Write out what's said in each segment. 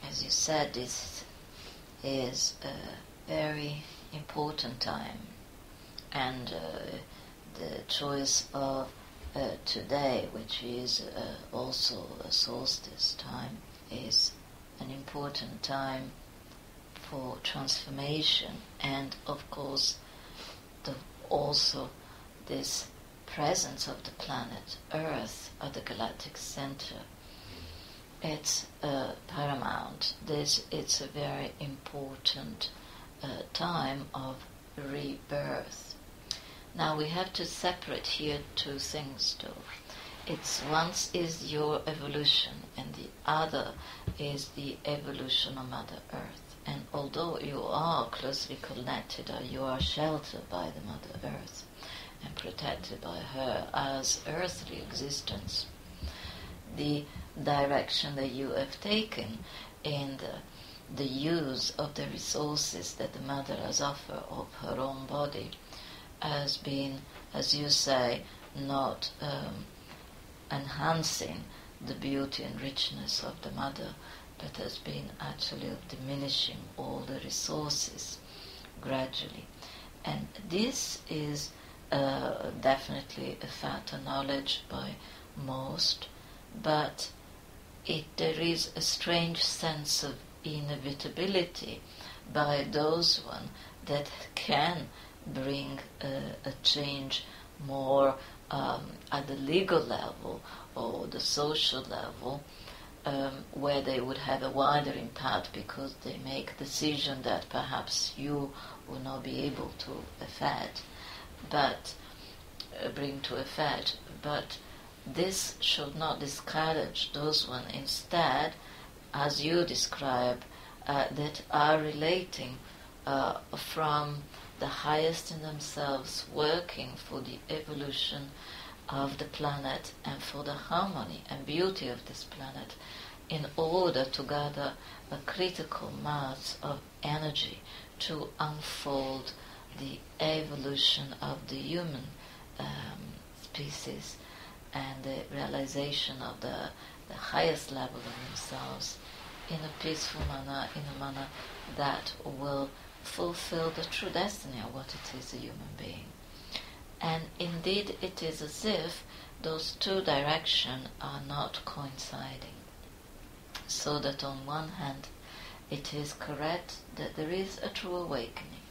as you said, this is a very important time, and the choice of today, which is also a solstice time, is an important time for transformation, and of course also this presence of the planet Earth at the galactic center. It's paramount. It's a very important time of rebirth. Now we have to separate here two things though. It's once is your evolution and the other is the evolution of Mother Earth. And although you are closely connected, or you are sheltered by the Mother Earth and protected by her as earthly existence, the direction that you have taken in the use of the resources that the Mother has offered of her own body has been, as you say, not enhancing the beauty and richness of the Mother, but has been actually diminishing all the resources gradually. And this is definitely a fact acknowledged by most, but there is a strange sense of inevitability by those one that can bring a change more at the legal level or the social level, where they would have a wider impact because they make a decision that perhaps you will not be able to affect, but bring to effect. But this should not discourage those one instead, as you describe, that are relating from the highest in themselves, working for the evolution of the planet and for the harmony and beauty of this planet, in order to gather a critical mass of energy to unfold the evolution of the human species and the realization of the highest level of themselves in a peaceful manner, in a manner that will fulfill the true destiny of what it is a human being. And indeed it is as if those two directions are not coinciding. So that on one hand it is correct that there is a true awakening,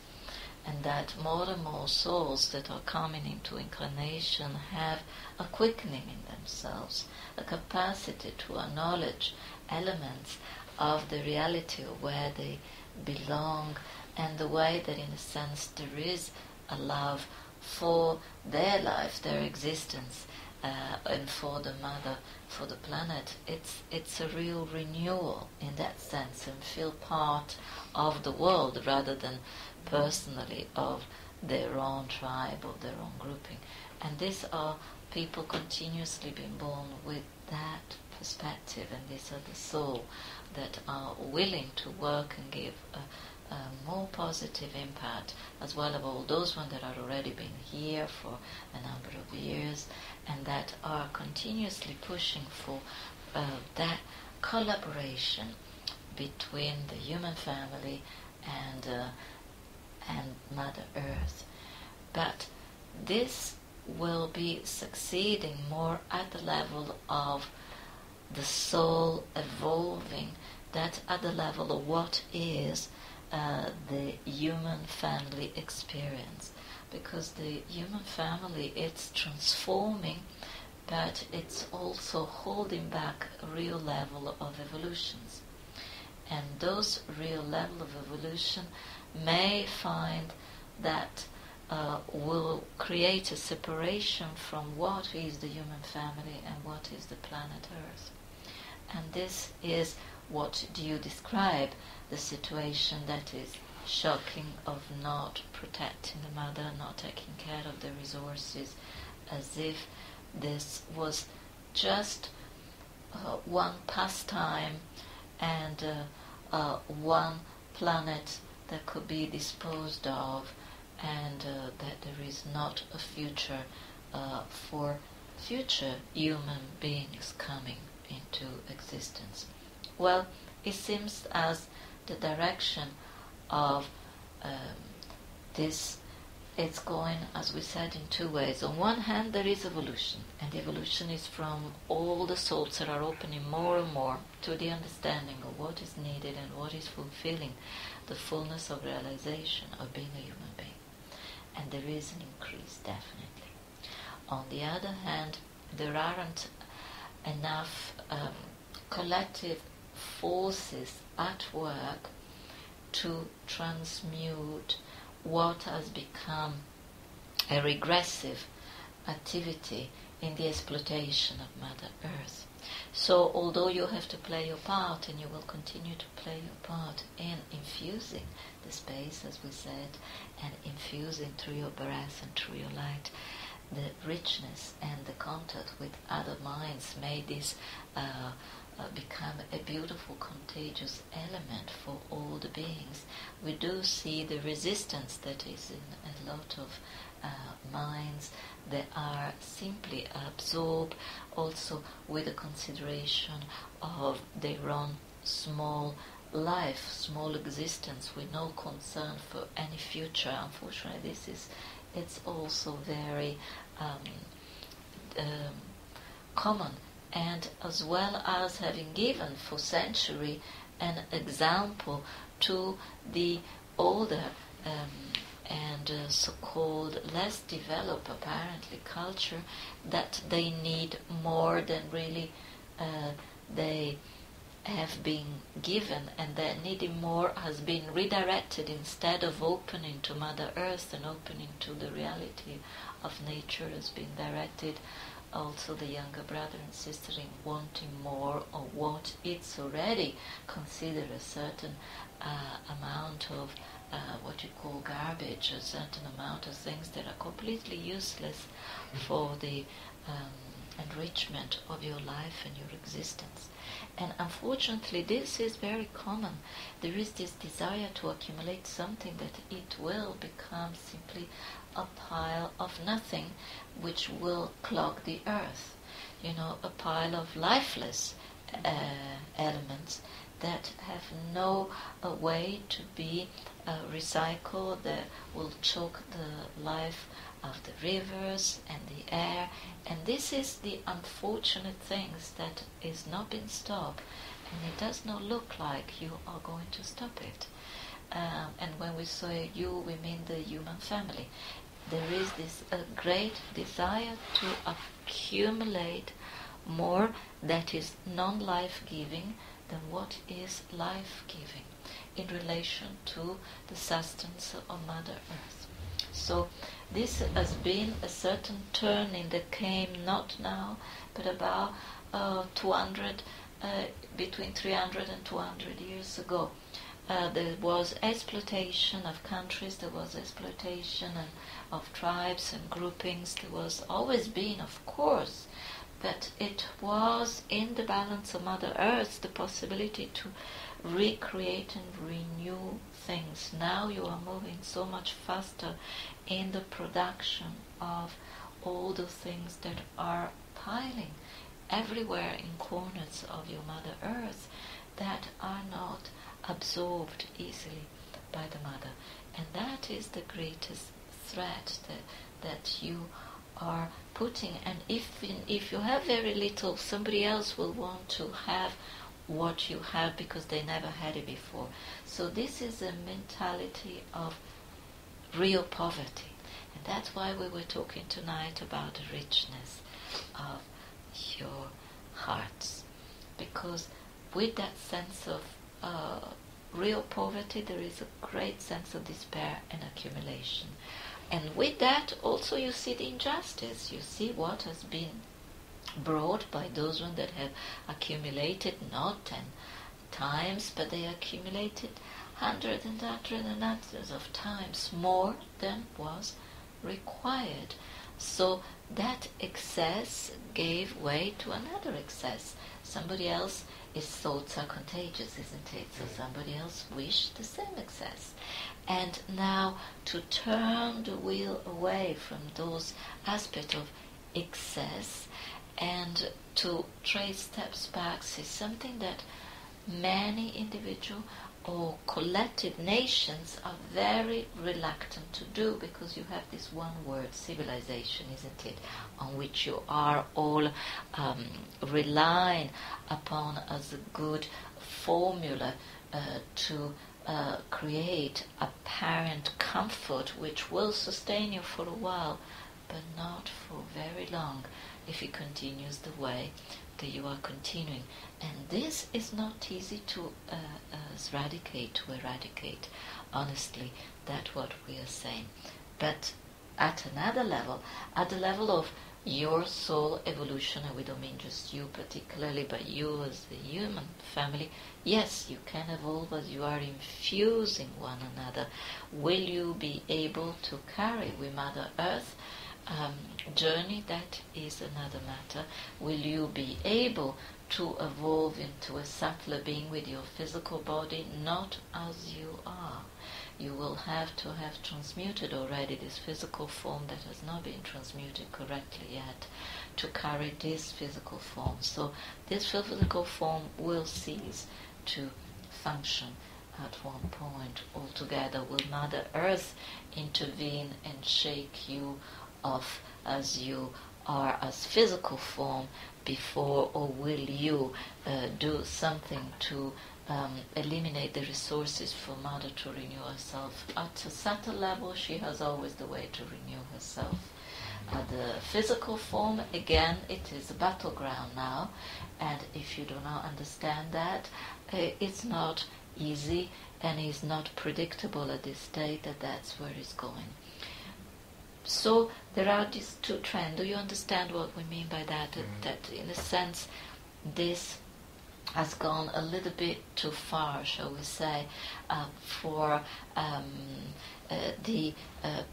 and that more and more souls that are coming into incarnation have a quickening in themselves, a capacity to acknowledge elements of the reality of where they belong, and the way that in a sense there is a love for their life, their existence, and for the Mother, for the planet. It's a real renewal in that sense, and feel part of the world rather than personally of their own tribe or their own grouping. And these are people continuously being born with that perspective, and these are the soul that are willing to work and give a more positive impact, as well as all those ones that are already been here for a number of years, and that are continuously pushing for that collaboration between the human family and Mother Earth. But this will be succeeding more at the level of the soul evolving, that at the level of what is the human family experience, because the human family, it's transforming, but it's also holding back a real level of evolutions, and those real level of evolution may find that will create a separation from what is the human family and what is the planet Earth. And this is what do you describe, the situation that is shocking of not protecting the Mother, not taking care of the resources, as if this was just one pastime and one planet that could be disposed of, and that there is not a future for future human beings coming into existence. Well, it seems as the direction of this, it's going, as we said, in two ways. On one hand, there is evolution, and evolution is from all the souls that are opening more and more to the understanding of what is needed and what is fulfilling the fullness of realization of being a human being. And there is an increase, definitely. On the other hand, there aren't enough collective forces at work to transmute what has become a regressive activity in the exploitation of Mother Earth. So although you have to play your part, and you will continue to play your part in infusing the space, as we said, and infusing through your breath and through your light the richness and the contact with other minds, may this become a beautiful contagious element for all the beings. We do see the resistance that is in a lot of minds that are simply absorbed also with the consideration of their own small life, small existence, with no concern for any future. Unfortunately, it's also very common. And as well as having given for centuries an example to the older and so-called less developed, apparently, culture, that they need more than really they have been given, and that needing more has been redirected instead of opening to Mother Earth and opening to the reality of nature, has been directed also the younger brother and sister in wanting more of what it's already considered a certain amount of what you call garbage, a certain amount of things that are completely useless for the enrichment of your life and your existence. And unfortunately, this is very common. There is this desire to accumulate something that it will become simply a pile of nothing, which will clog the earth. You know, a pile of lifeless elements that have no way to be recycled, that will choke the life of the rivers and the air. And this is the unfortunate things that is not being stopped, and it does not look like you are going to stop it. And when we say you, we mean the human family. There is this great desire to accumulate more that is non-life-giving than what is life-giving in relation to the sustenance of Mother Earth. So this has been a certain turning that came not now, but about 200, between 300 and 200 years ago. There was exploitation of countries, there was exploitation of tribes and groupings, there was always been, of course, but it was in the balance of Mother Earth the possibility to recreate and renew things. Now you are moving so much faster in the production of all the things that are piling everywhere in corners of your Mother Earth that are not absorbed easily by the Mother. And that is the greatest threat that you are putting. And if you have very little, somebody else will want to have what you have because they never had it before. So this is a mentality of real poverty. And that's why we were talking tonight about the richness of your hearts. Because with that sense of real poverty, there is a great sense of despair and accumulation. And with that also you see the injustice. You see what has been brought by those ones that have accumulated not 10 times, but they accumulated hundreds and hundreds of times more than was required. So that excess gave way to another excess. Somebody else, his thoughts are contagious, isn't it? So somebody else wished the same excess. And now to turn the wheel away from those aspects of excess and to trace steps back is something that many individual or collective nations are very reluctant to do, because you have this one word, civilization, isn't it, on which you are all relying upon as a good formula to create apparent comfort which will sustain you for a while, but not for very long if it continues the way that you are continuing. And this is not easy to eradicate, honestly. That's what we are saying. But at another level, at the level of your soul evolution, and we don't mean just you particularly, but you as the human family, yes, you can evolve as you are infusing one another. Will you be able to carry with Mother Earth journey? That is another matter. Will you be able to evolve into a subtler being with your physical body? Not as you are. You will have to have transmuted already this physical form that has not been transmuted correctly yet to carry this physical form. So this physical form will cease to function at one point altogether. Will Mother Earth intervene and shake you off as you are as physical form before, or will you do something to eliminate the resources for Mother to renew herself? At a subtle level, she has always the way to renew herself. At the physical form, again, it is a battleground now, and if you do not understand that, it's not easy and is not predictable at this state that that's where it's going. So there are these two trends. Do you understand what we mean by that? That in a sense, this has gone a little bit too far, shall we say, for the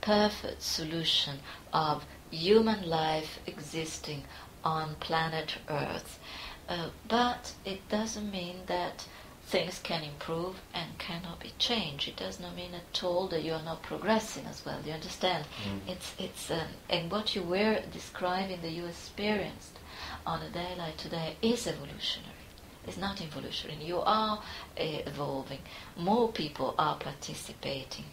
perfect solution of human life existing on planet Earth. But it doesn't mean that things can improve and cannot be changed. It does not mean at all that you are not progressing as well. Do you understand? It's and what you were describing that you experienced on a day like today is evolutionary. It's not involutionary. You are evolving. More people are participating.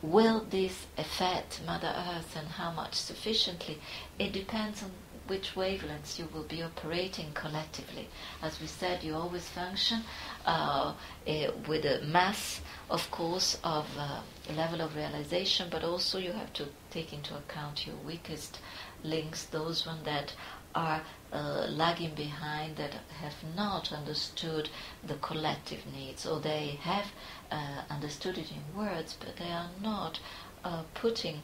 Will this affect Mother Earth, and how much sufficiently? It depends on which wavelengths you will be operating collectively. As we said, you always function with a mass, of course, of level of realization, but also you have to take into account your weakest links, those ones that are lagging behind, that have not understood the collective needs, or they have understood it in words, but they are not putting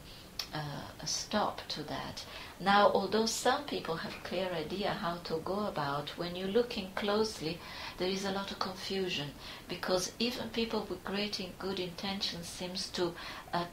a stop to that. Now, although some people have a clear idea how to go about, when you're looking closely, there is a lot of confusion, because even people with great and good intentions seems to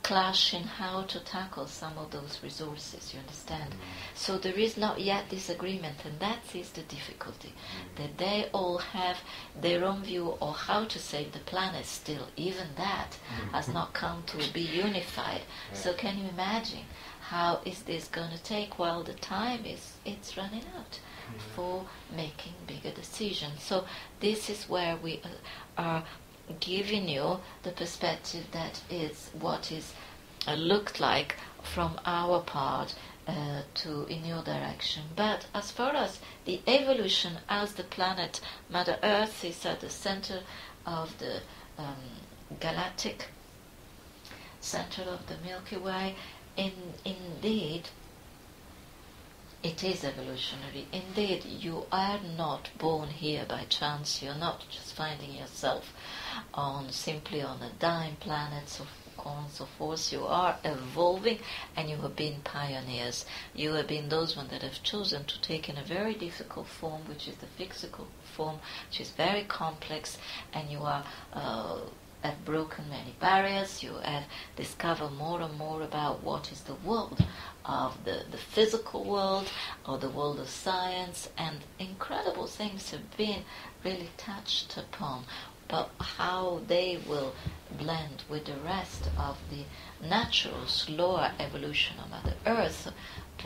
clash in how to tackle some of those resources, you understand? So there is not yet this agreement, and that is the difficulty, that they all have their own view of how to save the planet still. Even that has not come to be unified. So can you imagine how is this going to take? Well, the time it's running out for making bigger decisions. So this is where we are giving you the perspective that is what is looked like from our part to in your direction. But as far as the evolution, as the planet Mother Earth is at the center of the galactic center of the Milky Way, indeed, it is evolutionary. Indeed, you are not born here by chance. You're not just finding yourself simply on a dying planet, so on and so forth. You are evolving, and you have been pioneers. You have been those ones that have chosen to take in a very difficult form, which is the physical form, which is very complex, and you are have broken many barriers. You have discovered more and more about what is the world of the physical world, or the world of science, and incredible things have been really touched upon. but how they will blend with the rest of the natural, slower evolution of Mother Earth,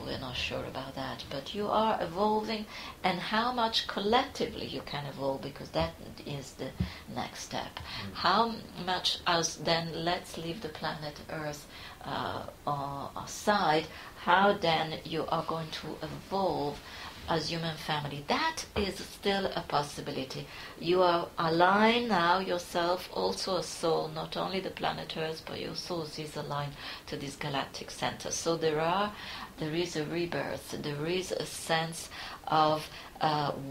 we're not sure about that. But you are evolving, and how much collectively you can evolve, because that is the next step. How much as then, let's leave the planet Earth aside, how then you are going to evolve as human family. That is still a possibility. You are aligned now yourself, also a soul, not only the planet Earth, but your soul is aligned to this galactic center. So there is a rebirth, there is a sense of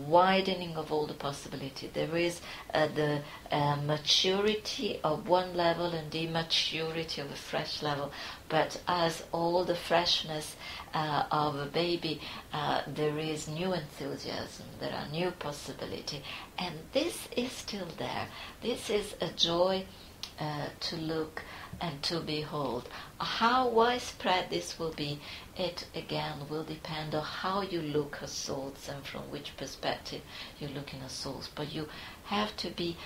widening of all the possibility. There is the maturity of one level and the immaturity of a fresh level. But as all the freshness of a baby, there is new enthusiasm, there are new possibility, and this is still there. This is a joy to look and to behold. How widespread this will be, it again will depend on how you look at souls and from which perspective you look at souls. But you have to be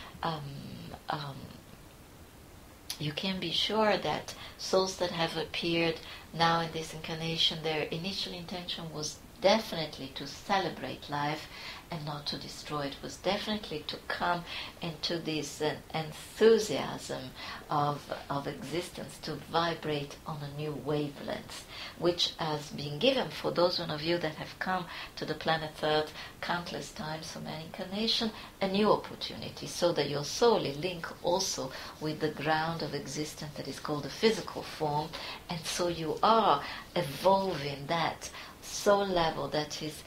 you can be sure that souls that have appeared now in this incarnation, their initial intention was definitely to celebrate life and not to destroy it, was definitely to come into this enthusiasm of existence, to vibrate on a new wavelength, which has been given for those one of you that have come to the planet Earth countless times, so many incarnations, a new opportunity, so that your soul is linked also with the ground of existence that is called the physical form, and so you are evolving that soul level that is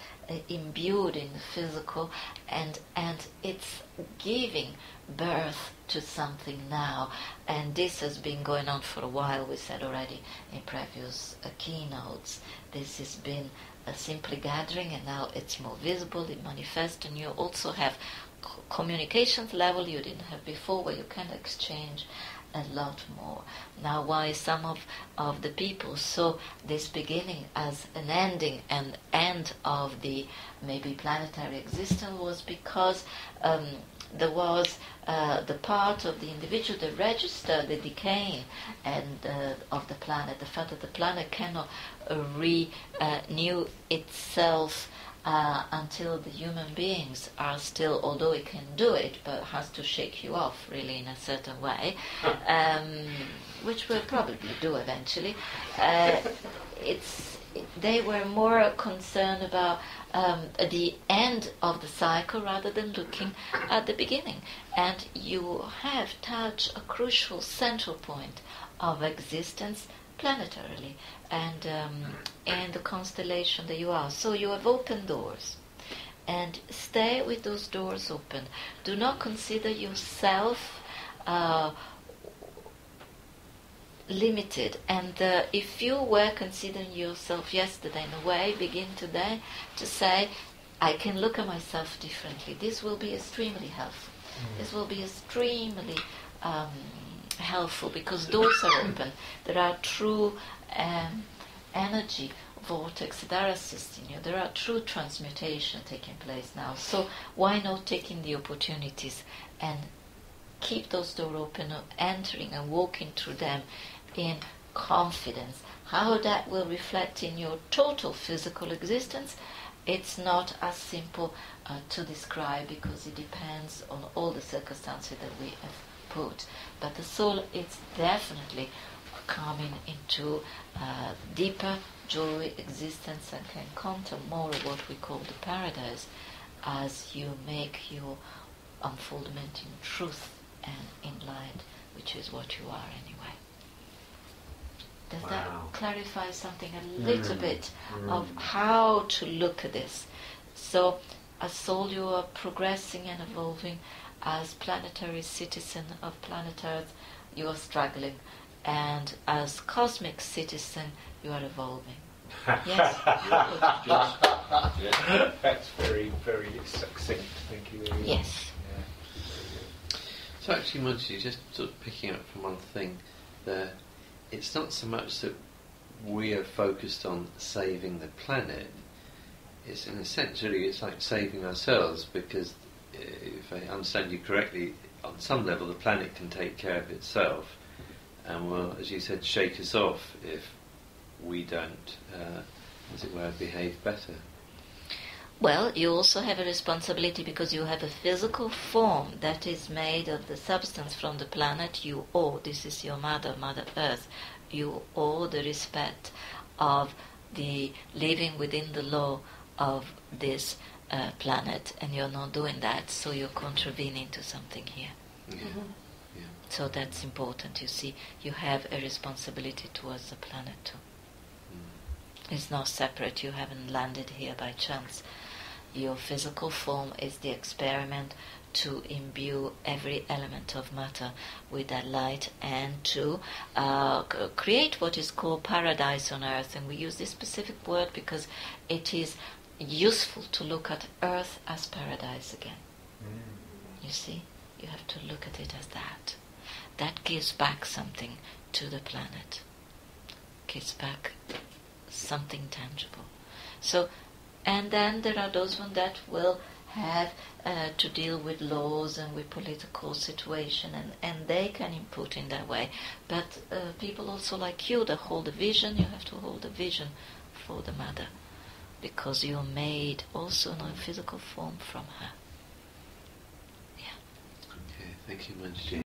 imbued in the physical, and it's giving birth to something now. And this has been going on for a while. We said already in previous keynotes, this has been simply gathering, and now it's more visible, it manifests, and you also have communications level you didn't have before, where you can exchange a lot more. Now, why some of the people saw this beginning as an ending and end of the maybe planetary existence was because there was the part of the individual that registered the decay and of the planet, the fact that the planet cannot renew itself until the human beings are still, although it can do it, but has to shake you off really in a certain way, which will probably do eventually. They were more concerned about the end of the cycle rather than looking at the beginning. And you have touched a crucial central point of existence planetarily and the constellation that you are. So you have opened doors, and stay with those doors open. Do not consider yourself limited, and if you were considering yourself yesterday in a way, begin today to say, I can look at myself differently. This will be extremely helpful. This will be extremely helpful, because doors are open. There are true energy vortex that are assisting you. There are true transmutation taking place now. So why not taking the opportunities and keep those doors open, entering and walking through them in confidence. How that will reflect in your total physical existence, it's not as simple to describe, because it depends on all the circumstances that we have put. But the soul is definitely coming into deeper joy existence and can conquer more of what we call the paradise as you make your unfoldment in truth and in light, which is what you are anyway. Does that clarify something a little bit of how to look at this? So as soul, you are progressing and evolving. As planetary citizen of planet Earth, you are struggling, and as cosmic citizen, you are evolving. Yes. That's very, very succinct. Thank you. Yes. Yeah. So actually, Munjiji, just sort of picking up from one thing there, it's not so much that we are focused on saving the planet. It's in a sense, really, it's like saving ourselves, because if I understand you correctly, on some level, the planet can take care of itself, and will, as you said, shake us off if we don't, as it were, behave better. Well, you also have a responsibility because you have a physical form that is made of the substance from the planet. You owe, this is your mother, Mother Earth, you owe the respect of the living within the law of this planet, and you're not doing that, so you're contravening to something here. Yeah. Yeah. So that's important, you see. You have a responsibility towards the planet too. It's not separate, you haven't landed here by chance. Your physical form is the experiment to imbue every element of matter with that light and to create what is called paradise on earth. And we use this specific word because it is useful to look at earth as paradise again. You see, you have to look at it as that. That gives back something to the planet, gives back something tangible. So, and then there are those ones that will have to deal with laws and with political situation, and they can input in that way. But people also like you that hold a vision, you have to hold a vision for the mother, because you're made also in a physical form from her. Yeah. Okay, thank you, Munjiji.